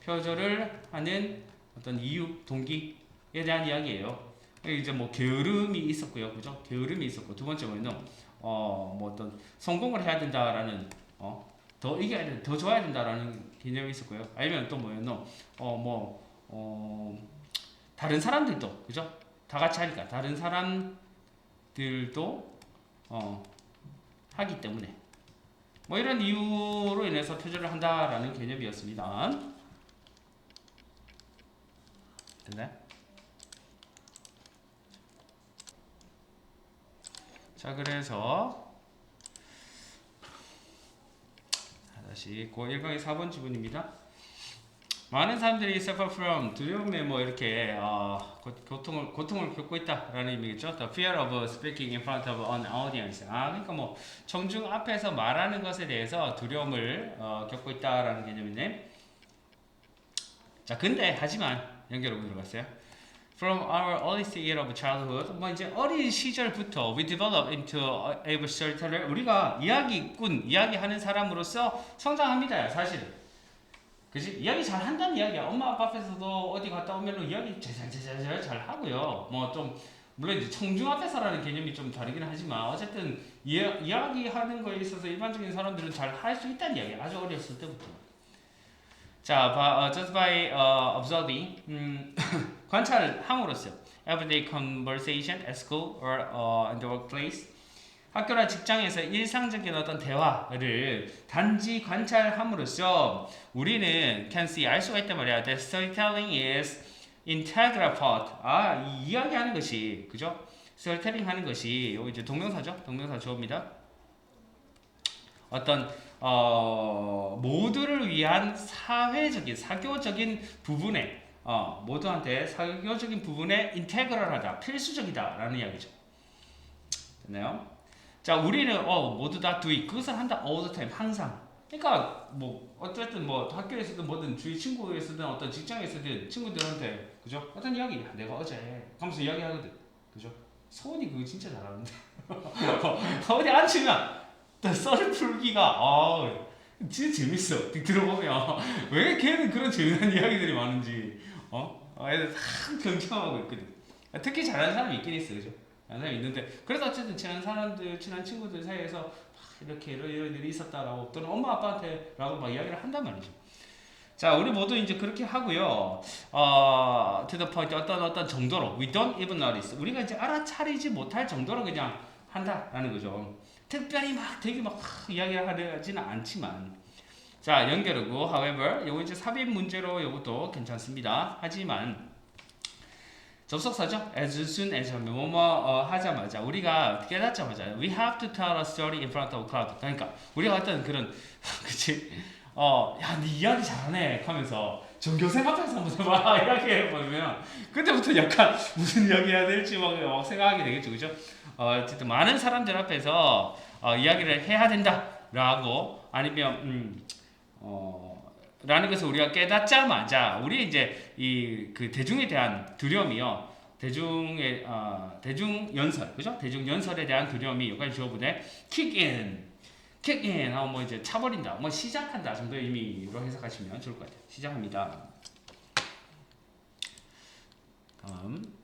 표절을 하는 어떤 이유, 동기에 대한 이야기예요. 이제 뭐 게으름이 있었고요, 그죠? 게으름이 있었고 두 번째 뭐는 뭐 어떤 성공을 해야 된다라는 더 이겨야 돼, 더 좋아야 된다라는 개념이 있었고요. 아니면 또 뭐였노? 다른 사람들도 그죠? 다 같이 하니까 다른 사람들도 하기 때문에 뭐 이런 이유로 인해서 표절을 한다라는 개념이었습니다. 됐나요? 자, 그래서 다시 고 1강의 4번 지문입니다. 많은 사람들이 suffer from 두려움에 뭐 이렇게 고통을 겪고 있다라는 의미겠죠. The fear of speaking in front of an audience. 그러니까 뭐 청중 앞에서 말하는 것에 대해서 두려움을 겪고 있다라는 개념이네. 자, 근데 하지만 연결하고 들어갔어요. From our earliest year of childhood, 뭐 이제 어린 시절부터 we develop into a storyteller. 우리가 이야기하는 사람으로서 성장합니다. 사실. 그지? 이야기 잘 한다는 이야기야. 엄마 아빠 앞에서도 어디 갔다 오면 이야기 잘 하고요. 뭐 좀 물론 이제 청중 앞에서라는 개념이 좀 다르긴 하지만 어쨌든 이야기하는 거에 있어서 일반적인 사람들은 잘 할 수 있다는 이야기야. 아주 어렸을 때부터. 자, just by observing, 관찰함으로써 everyday conversation at school or in the workplace. 학교나 직장에서 일상적인 어떤 대화를 단지 관찰함으로써 우리는 can see 알 수가 있단 말이야. That storytelling is integral part. 이야기하는 것이 그죠? storytelling 하는 것이 요 이제 동명사죠. 동명사 주어입니다. 어떤 모두를 위한 사교적인 부분에 모두한테 사교적인 부분에 인테그럴하다, 필수적이다라는 이야기죠. 됐나요? 자, 우리는 모두 다 do it. 그것을 한다 all the time. 항상. 그러니까 뭐 어쨌든 뭐 학교에서든 뭐든 주위 친구에서든 어떤 직장에서든 친구들한테 그죠? 어떤 이야기 내가 어제 하면서 이야기하거든. 그죠? 서원이 그거 진짜 잘하는데. 어디 앉으면 썰을 풀기가 진짜 재밌어. 들어보면 왜 걔는 그런 재미난 이야기들이 많은지 애들 다 경청하고 있거든. 특히 잘하는 사람이 있긴 있어, 그죠? 잘하는 사람이 있는데 그래도 어쨌든 친한 친구들 사이에서 이렇게 이런 일이 있었다라고 또는 엄마 아빠한테라고 막 이야기를 한단 말이죠. 자, 우리 모두 이제 그렇게 하고요. to the point 어떤 정도로 we don't even notice. 우리가 이제 알아차리지 못할 정도로 그냥 한다라는 거죠. 특별히 되게 이야기하지는 않지만. 자, 연결하고 however 요거 이제 삽입 문제로 요것도 괜찮습니다. 하지만 접속사죠. as soon as 뭐뭐 하자마자 우리가 깨닫자마자 we have to tell a story in front of a crowd. 그러니까 우리가 어떤 그런 그치? 야, 네 이야기 잘하네 하면서 전교생 앞에서 한번 막 이야기해보면 그때부터 약간 무슨 이야기 해야 될지 막 생각하게 되겠죠, 그죠? 어쨌든 많은 사람들 앞에서 이야기를 해야 된다라고 아니면 라는 것을 우리가 깨닫자마자 우리 이제 그 대중에 대한 두려움이요. 대중 연설, 그죠? 대중 연설에 대한 두려움이 여기까지 주어보네. kick in 하고 뭐 이제 차버린다, 뭐 시작한다 정도의 의미로 해석하시면 좋을 것 같아요. 시작합니다. 다음.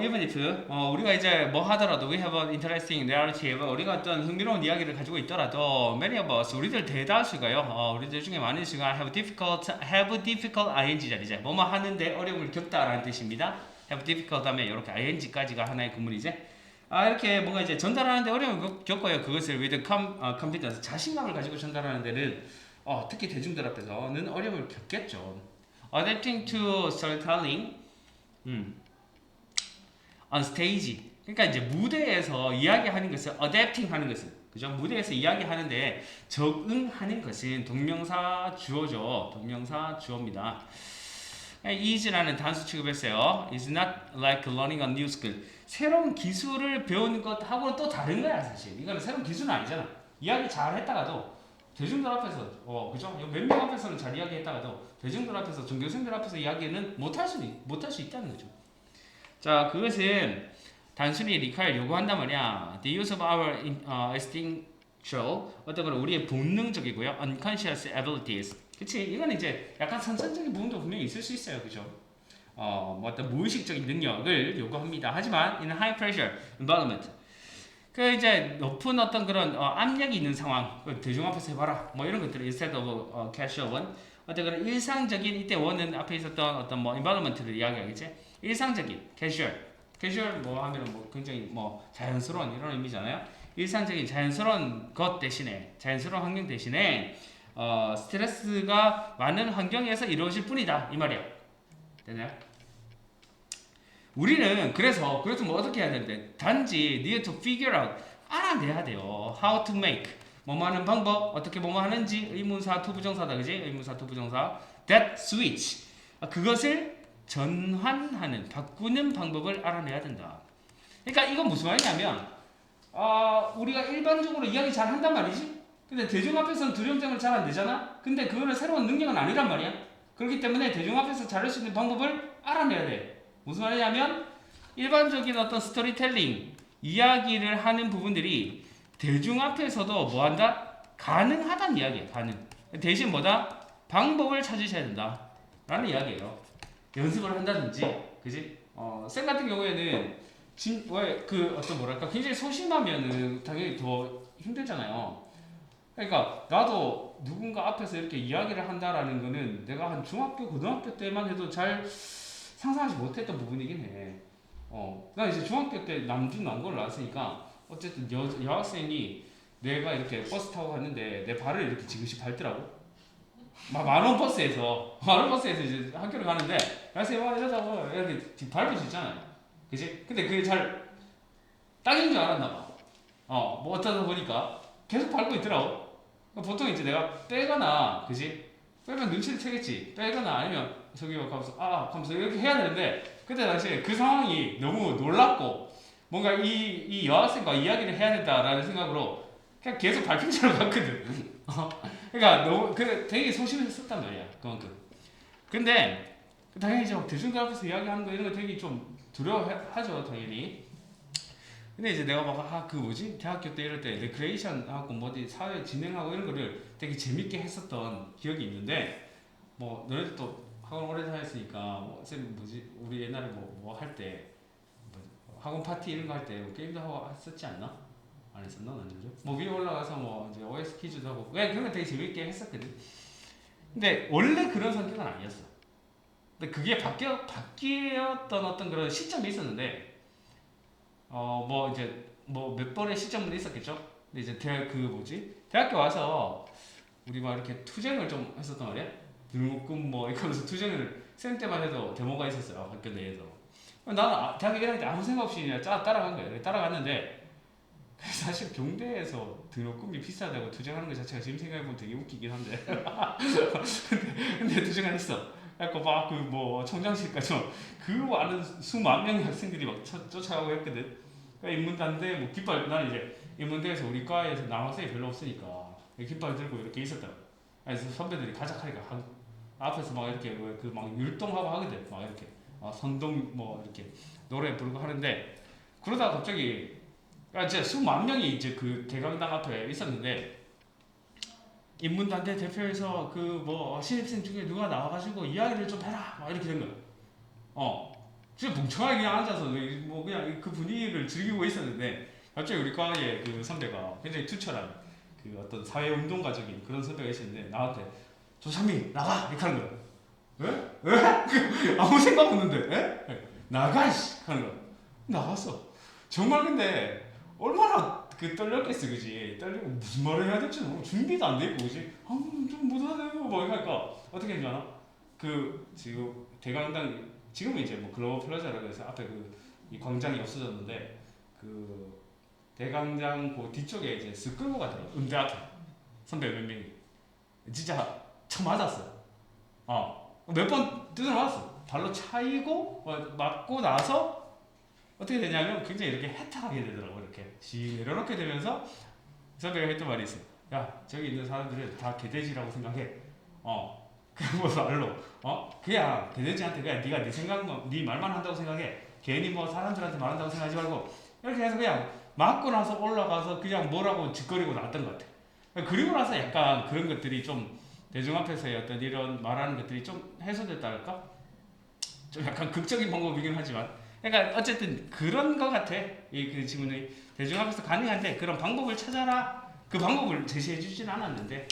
even if 우리가 이제 뭐 하더라도 we have an interesting narrative, 우리가 어떤 흥미로운 이야기를 가지고 있더라도 many of us 우리들 대다수가요 우리들 중에 많은 수가 have difficult ing 자리죠. 뭐뭐 하는데 어려움을 겪다라는 뜻입니다. have difficult 다음에 이렇게 ing까지가 하나의 구문이지. 이렇게 뭔가 이제 전달하는데 어려움을 겪어요. 그것을 with confidence 자신감을 가지고 전달하는 데는 특히 대중들 앞에서는 어려움을 겪겠죠. adapting to storytelling on stage. 그러니까 이제 무대에서 이야기하는 것을 adapting 하는 것은 그죠? 무대에서 이야기하는데 적응하는 것은 동명사 주어죠. 동명사 주어입니다. is라는 단수 취급했어요. It's not like learning a new skill. 새로운 기술을 배우는 것하고는 또 다른 거야, 사실. 이거는 새로운 기술은 아니잖아. 이야기 잘 했다가도 대중들 앞에서 그죠? 몇 명 앞에서는 잘 이야기했다가도 대중들 앞에서 전교생들 앞에서 이야기는 못할 수 있다는 거죠. 자, 그것은 단순히 require 요구한단 말이야. The use of our instinctual 어떤 건 우리의 본능적이고요. unconscious abilities. 그치? 이건 이제 약간 선천적인 부분도 분명히 있을 수 있어요. 그죠? 뭐 어떤 무의식적인 능력을 요구합니다. 하지만 in high pressure environment 그 이제 높은 어떤 그런 압력이 있는 상황, 대중 앞에서 해봐라, 뭐 이런 것들을 instead of casual one, 어떤 그런 일상적인 이때 원은 앞에 있었던 어떤 뭐 environment를 이야기하겠지. 일상적인 casual 뭐 하면은 뭐 굉장히 뭐 자연스러운 이런 의미잖아요. 일상적인 자연스러운 것 대신에 자연스러운 환경 대신에 스트레스가 많은 환경에서 이루어질 뿐이다 이 말이야. 되나요? 우리는 그래서 뭐 어떻게 해야 되는데 단지 need to figure out 알아내야 돼요. How to make 뭐뭐 하는 방법 어떻게 뭐뭐 하는지 의문사 투부정사다 그지? 의문사 투부정사 that switch 그것을 전환하는 바꾸는 방법을 알아내야 된다. 그러니까 이건 무슨 말이냐면 우리가 일반적으로 이야기 잘 한단 말이지. 근데 대중 앞에서는 두려움장을 잘 안 내잖아. 근데 그거는 새로운 능력은 아니란 말이야. 그렇기 때문에 대중 앞에서 잘할 수 있는 방법을 알아내야 돼. 무슨 말이냐면 일반적인 어떤 스토리텔링 이야기를 하는 부분들이 대중 앞에서도 뭐한다? 가능하다는 이야기예요. 가능. 대신 뭐다? 방법을 찾으셔야 된다 라는 이야기예요. 연습을 한다든지 그지? 쌤 같은 경우에는 그 어떤 뭐랄까 굉장히 소심하면은 당연히 더 힘들잖아요. 그러니까 나도 누군가 앞에서 이렇게 이야기를 한다라는 거는 내가 한 중학교 고등학교 때만 해도 잘 상상하지 못했던 부분이긴 해. 나 이제 중학교 때 남고를 나왔으니까 어쨌든 여학생이 내가 이렇게 버스 타고 갔는데 내 발을 이렇게 지그시 밟더라고. 만원 버스에서 이제 학교를 가는데 여학생이 막 이러다가 이렇게 밟을 수 있잖아요. 그지? 근데 그게 잘 딱인 줄 알았나 봐. 뭐 어쩌다 보니까 계속 밟고 있더라고. 보통 이제 내가 빼거나, 그지? 빼면 눈치를 채겠지. 빼거나 아니면 저기 가면서 하면서 이렇게 해야 되는데 그때 당시에 그 상황이 너무 놀랍고 뭔가 이 여학생과 이야기를 해야 된다라는 생각으로 그냥 계속 밟힌 채로 갔거든. 그러니까 너무 되게 소심했었단 말이야. 그만큼. 근데 당연히 이제 대중들 앞에서 이야기하는 거 이런 거 되게 좀 두려워하죠, 당연히. 근데 이제 내가 막 그 뭐지 대학교 때 이럴 때 레크레이션 하고 뭐 어디 사회 진행하고 이런 거를 되게 재밌게 했었던 기억이 있는데 뭐 너네도 또 학원 오래 다녔으니까 쌤 뭐지 우리 옛날에 뭐 할 때 학원 파티 이런 거 할 때 게임도 하고 했었지 않나? 안 했었나? 언제죠? 뭐 위에 올라가서 뭐 이제 OS 퀴즈도 하고 그런 거 되게 재밌게 했었거든. 근데 원래 그런 성격은 아니었어. 근데 그게 바뀌었던 어떤 그런 시점이 있었는데 뭐 이제 뭐 몇 번의 시점도 있었겠죠. 근데 이제 대학교 와서 우리 막 이렇게 투쟁을 좀 했었단 말이야. 등록금 뭐 이러면서 투쟁을 쌤 때만 해도 데모가 있었어요. 학교 내에서. 나는 대학교 1학년 때 아무 생각 없이 그냥 따라간 거예요. 따라갔는데 사실 경대에서 등록금이 비싸다고 투쟁하는 것 자체가 지금 생각해보면 되게 웃기긴 한데 근데 투쟁을 했어. 그래갖고 막 그 뭐 청장실까지 그 많은 수만 명의 학생들이 막 쫓아가고 했거든. 그러니까 인문단대 뭐 깃발 나는 이제 인문대에서 우리 과에서 남학생이 별로 없으니까 깃발 들고 이렇게 있었다. 그래서 선배들이 가자 하니까 앞에서 막 이렇게 그 막 율동하고 하거든. 막 이렇게 선동 뭐 이렇게 노래 부르고 하는데 그러다가 갑자기 진짜 수만 명이 이제 그 대강당 앞에 있었는데 인문단대 대표에서 그 뭐 신입생 중에 누가 나와가지고 이야기를 좀 해라 막 이렇게 된 거야. 진짜 뭉쳐하게 그냥 앉아서 뭐 그냥 그 분위기를 즐기고 있었는데 갑자기 우리 과의 그 선배가 굉장히 투철한 그 어떤 사회운동가적인 그런 선배가 있었는데 나한테 조상민 나가 이렇게 하는 거야. 왜? 왜? 아무 생각 없는데 에? 나가 씨 하는 거야. 나갔어. 정말 근데 얼마나 떨렸겠어, 그지? 떨리고 무슨 말을 해야 될지 뭐 준비도 안 돼 있고, 그지? 좀 못하네요, 뭐 이러니까 어떻게 했지 않아? 지금 대강당 지금은 이제 뭐 글로벌 플라자라고 해서 앞에 이 광장이 없어졌는데 그 대강당 그 뒤쪽에 이제 쓱 끌고 가더라고. 음대 앞에 선배 몇 명이 진짜 쳐맞았어. 몇 번 뜯어맞았어. 발로 차이고 맞고 나서 어떻게 되냐면 굉장히 이렇게 해탁하게 되더라고. 이렇게 씩 내려놓게 되면서 선배가 했던 말이 있어. 야 저기 있는 사람들은 다 개돼지라고 생각해. 그거 말로 그냥 개돼지한테 그냥 네가 네 말만 한다고 생각해. 괜히 뭐 사람들한테 말한다고 생각하지 말고 이렇게 해서 그냥 맞고 나서 올라가서 그냥 뭐라고 짓거리고 나왔던 것 같아. 그리고 나서 약간 그런 것들이 좀 대중 앞에서의 어떤 이런 말하는 것들이 좀 해소됐다 할까? 좀 약간 극적인 방법이긴 하지만 그러니까 어쨌든 그런 것 같아. 이 그 질문이 대중 앞에서 가능한데 그런 방법을 찾아라. 그 방법을 제시해 주진 않았는데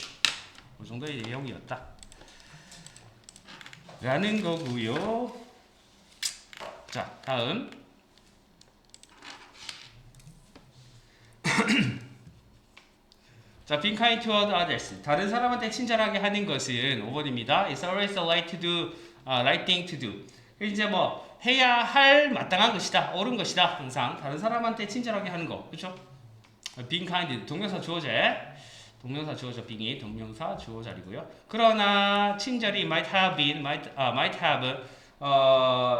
그 정도의 내용이었다 라는 거고요. 자, 다음 자, being kind toward others. 다른 사람한테 친절하게 하는 것은 5번입니다. It's always the right to do, right thing to do. 이제 뭐 해야 할 마땅한 것이다, 옳은 것이다. 항상 다른 사람한테 친절하게 하는 거, 그렇죠? being kind 동명사 주어제, 동명사 주어져 being이 동명사 주어자리고요. 그러나 친절이 might have been, might have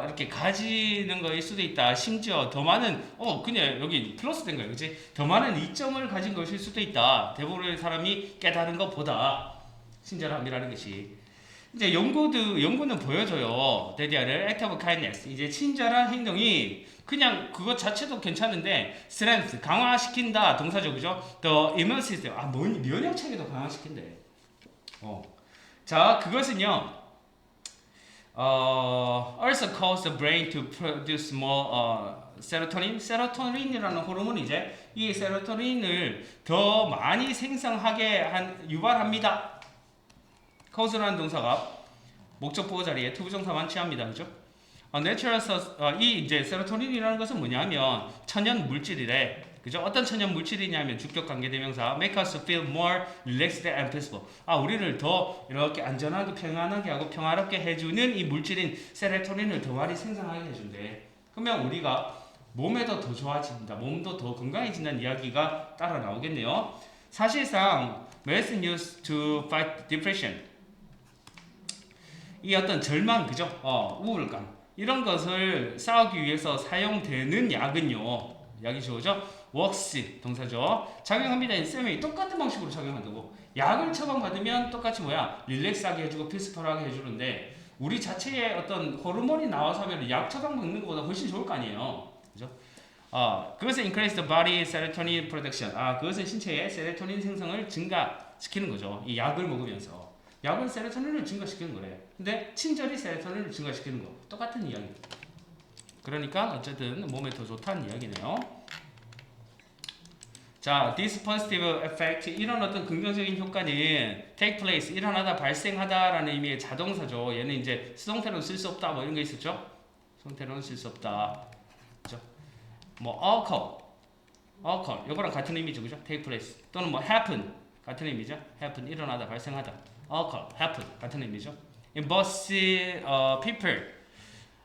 이렇게 가지는 거일 수도 있다. 심지어 더 많은, 그냥 여기 플러스 된 거예요. 그치? 더 많은 이점을 가진 것일 수도 있다. 대부분의 사람이 깨달은 것보다 친절함이라는 것이. 이제 연구는 보여줘요. 데디아를 act of kindness. 이제 친절한 행동이 그냥 그것 자체도 괜찮은데 strength, 강화시킨다. 동사죠. 그죠? the immune system. 면역체계도 강화시킨대. 자, 그것은요. also cause the brain to produce more serotonin. 세로토닌이라는 호르몬이 이제 이 세로토닌을 더 많이 생성하게 유발합니다. cause라는 동사가 목적 보호 자리에 투부정사만 취합니다. 그죠? natural source, 이 이제 세로토닌이라는 것은 뭐냐면 천연 물질이래. 그죠? 어떤 천연 물질이냐면 주격 관계대명사 make us feel more relaxed and peaceful. 우리를 더 이렇게 안전하게 평안하게 하고 평화롭게 해주는 이 물질인 세로토닌을 더 많이 생성하게 해준대. 그러면 우리가 몸에도 더 좋아진다, 몸도 더 건강해진다는 이야기가 따라 나오겠네요. 사실상 medicine used to fight depression. 이 어떤 절망, 그죠? 우울감 이런 것을 싸우기 위해서 사용되는 약은요. 약이 주어져 works 동사죠. 작용합니다. 쌤이 똑같은 방식으로 작용한다고. 약을 처방받으면 똑같이 릴렉스하게 해주고 피스풀하게 해주는데 우리 자체의 어떤 호르몬이 나와서 하면 약 처방받는 것보다 훨씬 좋을 거 아니에요. 그죠? 그것은 increase the body serotonin production. 그것은 신체의 세로토닌 생성을 증가시키는 거죠. 이 약을 먹으면서. 약은 세로토닌을 증가시키는 거래. 근데 친절이 세로토닌을 증가시키는 거 똑같은 이야기. 그러니까 어쨌든 몸에 더 좋다는 이야기네요. 자, this positive effect, 이런 어떤 긍정적인 효과는 take place, 일어나다, 발생하다라는 의미의 자동사죠. 얘는 이제 수동태로는 쓸 수 없다, 이런 거 있었죠? 수동태로는 쓸 수 없다. 그죠? occur, 이거랑 같은 의미죠, 그죠? take place. 또는 happen, 같은 의미죠? happen, 일어나다, 발생하다. occur, happen, 같은 의미죠? In both people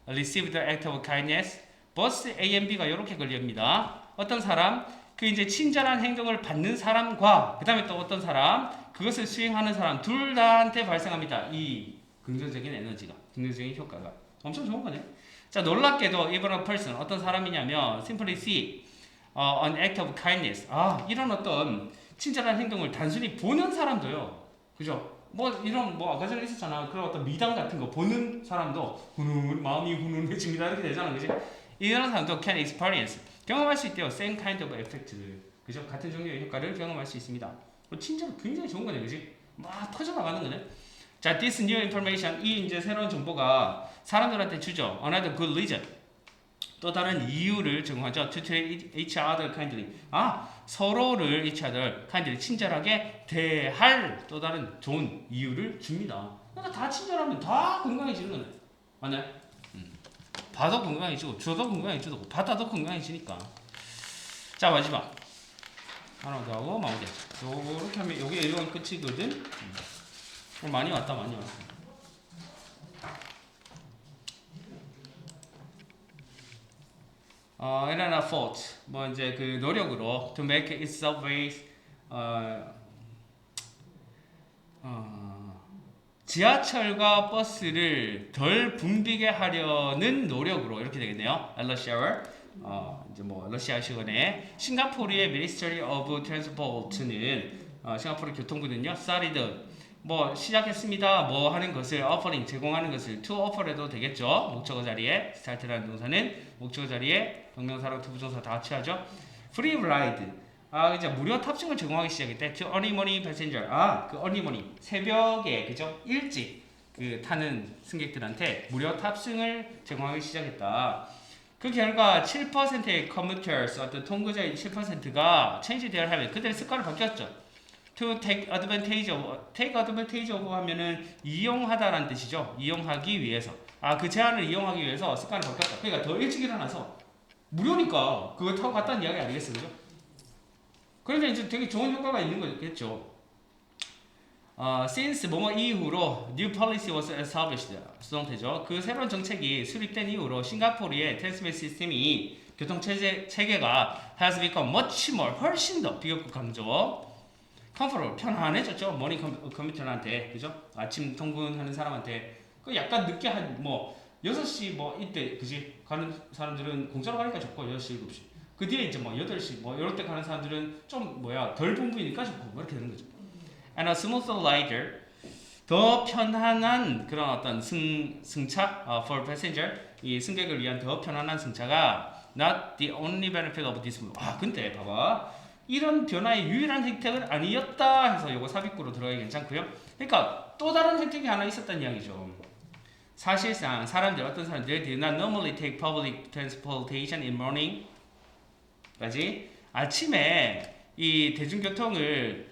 receive the act of kindness. both A and B가 이렇게 걸립니다. 어떤 사람, 그 이제 친절한 행동을 받는 사람과 그 다음에 또 어떤 사람, 그것을 수행하는 사람 둘 다한테 발생합니다. 이 긍정적인 에너지가, 긍정적인 효과가 엄청 좋은 거네. 자, 놀랍게도 even a person, 어떤 사람이냐면 simply see an act of kindness. 이런 어떤 친절한 행동을 단순히 보는 사람도요. 그죠? 이런 아까 전에 있었잖아. 그런 어떤 미담 같은 거 보는 사람도 마음이 훈훈해집니다. 이렇게 되잖아. 그지? 이런 사람도 can experience. 경험할 수 있대요. same kind of effect를. 그죠? 같은 종류의 효과를 경험할 수 있습니다. 친절 굉장히 좋은 거네. 그지? 막 터져나가는 거네. 자, this new information. 이 이제 새로운 정보가 사람들한테 주죠. Another good reason. 또 다른 이유를 제공하죠. To treat each other kindly. 서로를 each other kindly 친절하게 대할 또 다른 좋은 이유를 줍니다. 그러니까 다 친절하면 다 건강해지는 거네. 맞나요? 봐도 건강해지고 줘도 건강해지고 받아도 건강해지니까. 자, 마지막 하나 더 하고 마무리하자. 요렇게 하면 요게 1번 끝이거든. 많이 왔다. and an effort, 이제 그 노력으로 to make its subways 지하철과 버스를 덜 붐비게 하려는 노력으로 이렇게 되겠네요. 러시아어 이제 러시아식어네. 싱가포르의 Ministry of Transport는 싱가포르 교통부는요, started 뭐 시작했습니다. 뭐 하는 것을 offering 제공하는 것을 to offer해도 되겠죠. 목적어 자리에 start라는 동사는 목적어 자리에 동명사랑 투부정사 다 같이 하죠. free ride 이제 무료 탑승을 제공하기 시작했대. to early morning passenger 그 early morning 새벽에 그죠 일찍 그 타는 승객들한테 무료 탑승을 제공하기 시작했다. 그 결과 7%의 commuters 어떤 통근자의 7%가 change their habit 그들의 습관을 바뀌었죠. to take advantage of 하면은 이용하다라는 뜻이죠. 이용하기 위해서. 그 제한을 이용하기 위해서 습관을 바꿨다. 그러니까 더 일찍 일어나서 무료니까 그거 타고 갔다는 이야기 아니겠어, 그죠? 그러면 이제 되게 좋은 효과가 있는 거겠죠. since 뭐뭐 이후로 new policy was established 수동태죠. 그 새로운 정책이 수립된 이후로 싱가포르의 트랜스포트 시스템이 교통 체계가 has become much more 훨씬 더 비교급 강조. 컴포트 편안해졌죠. 모닝 커뮤터한테 그죠? 아침 통근하는 사람한테 그 약간 늦게 한 뭐 6시 뭐 이때 그지? 가는 사람들은 공짜로 가니까 좋고 6시 7시 그 뒤에 이제 뭐 8시 뭐 이럴 때 가는 사람들은 좀 덜 붐비니까 좋고 뭐 이렇게 되는 거죠. And a smoother rider 더 편안한 그런 어떤 승차 for passenger 이 승객을 위한 더 편안한 승차가 not the only benefit of this move. 근데 봐봐. 이런 변화의 유일한 혜택은 아니었다 해서 요거 삽입구로 들어가기 괜찮고요. 그러니까 또 다른 혜택이 하나 있었다는 이야기죠. 사실상 어떤 사람들 did not normally take public transportation in morning 까지 아침에 이 대중교통을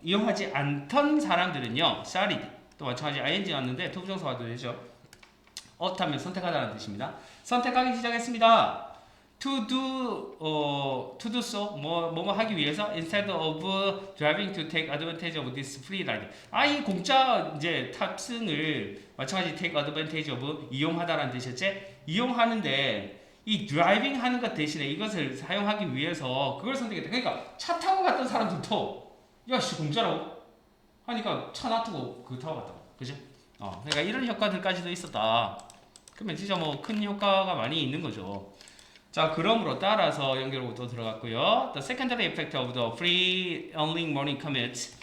이용하지 않던 사람들은요. started 또 마찬가지 ing 왔는데 투부정사 와도 되죠. 하면 선택하다는 뜻입니다. 선택하기 시작했습니다. to do so 뭐 하기 위해서 instead of driving to take advantage of this free ride 이 공짜 이제 탑승을 마찬가지 take advantage of 이용하다라는 뜻이었지 이용하는데 이 드라이빙 하는 것 대신에 이것을 사용하기 위해서 그걸 선택했다. 그러니까 차 타고 갔던 사람들도 야씨 공짜라고 하니까 차 놔두고 그거 타고 갔다고 그죠? 그러니까 이런 효과들까지도 있었다. 그러면 진짜 뭐 큰 효과가 많이 있는 거죠. 자, 그러므로 따라서 연결하고 또 들어갔고요. The secondary effect of the free early morning commute.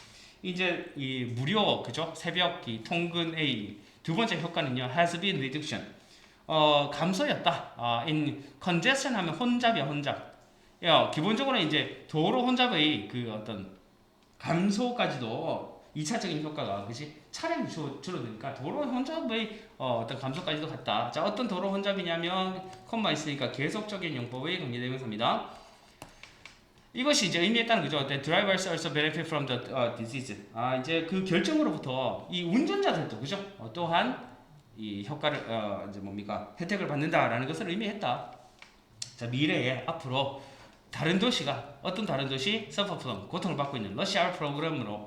이제 이 무료 그죠? 새벽 이 통근의 두 번째 효과는요. has been reduction. 감소였다. in congestion 하면 혼잡이야, 혼잡. 기본적으로 이제 도로 혼잡의 그 어떤 감소까지도 2차적인 효과가 그지 차량이 줄어드니까 도로 혼잡의 어떤 감소까지도 갔다. 자, 어떤 도로 혼잡이냐면 콤마 있으니까 계속적인 용법의 관계대명사입니다. 이것이 이제 의미했다는 거죠. The drivers also benefit from the disease. 이제 그 결정으로부터 이 운전자들도 그죠? 또한 이 효과를 이제 뭡니까 혜택을 받는다라는 것을 의미했다. 자, 미래에 앞으로 어떤 다른 도시 suffer from 고통을 받고 있는 러시아 프로그램으로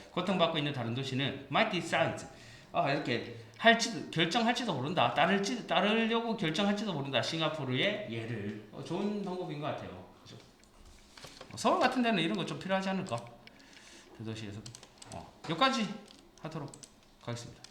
고통받고 있는 다른 도시는 might decide 이렇게 결정할지도 모른다. 따르려고 결정할지도 모른다. 싱가포르의 예를 좋은 방법인 것 같아요. 그죠? 서울 같은 데는 이런 거 좀 필요하지 않을까? 대도시에서 여기까지 하도록 하겠습니다.